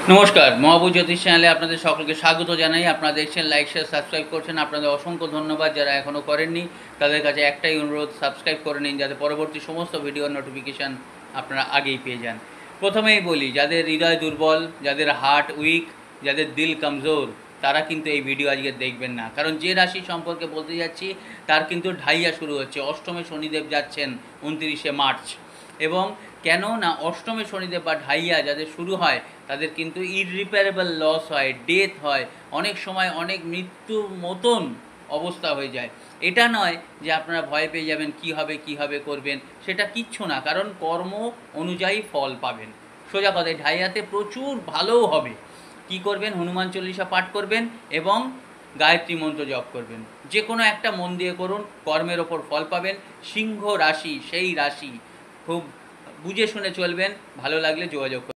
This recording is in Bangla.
নমস্কার, মহাবুঝ জ্যোতিষ চ্যানেলে আপনাদের সকলকে স্বাগত জানাই। আপনারা দেখছেন, লাইক, শেয়ার, সাবস্ক্রাইব করছেন। আপনাদের অসংখ্য ধন্যবাদ। যারা এখনও করেননি তাদের কাছে একটাই অনুরোধ, সাবস্ক্রাইব করে নিন যাতে পরবর্তী সমস্ত ভিডিওর নোটিফিকেশান আপনারা আগেই পেয়ে যান। প্রথমেই বলি, যাদের হৃদয় দুর্বল, যাদের হার্ট উইক, যাদের দিল কমজোর, তারা কিন্তু এই ভিডিও আজকে দেখবেন না। কারণ যে রাশি সম্পর্কে বলতে যাচ্ছি তার কিন্তু ঢাইয়া শুরু হচ্ছে। অষ্টমে শনিদেব যাচ্ছেন 29শে মার্চ। এবং কেন না, অষ্টমে শনিদেব বা ঢাইয়া যাদের শুরু হয় তাদের কিন্তু ইররিপেয়ারেবল লস হয়, ডেথ হয়, অনেক সময় অনেক মৃত্যুর মতন অবস্থা হয়ে যায়। এটা নয় যে আপনারা ভয় পেয়ে যাবেন কী হবে করবেন, সেটা কিচ্ছু না। কারণ কর্ম অনুযায়ী ফল পাবেন। সোজা কথায় ঢাইয়াতে প্রচুর ভালোও হবে। কি করবেন? হনুমান চল্লিশা পাঠ করবেন এবং গায়ত্রী মন্ত্র জপ করবেন। যে কোনো একটা মন দিয়ে করুন, কর্মের ওপর ফল পাবেন। সিংহ রাশি সেই রাশি, খুব বুঝে শুনে চলবেন। ভালো লাগলে যোগাযোগ করুন।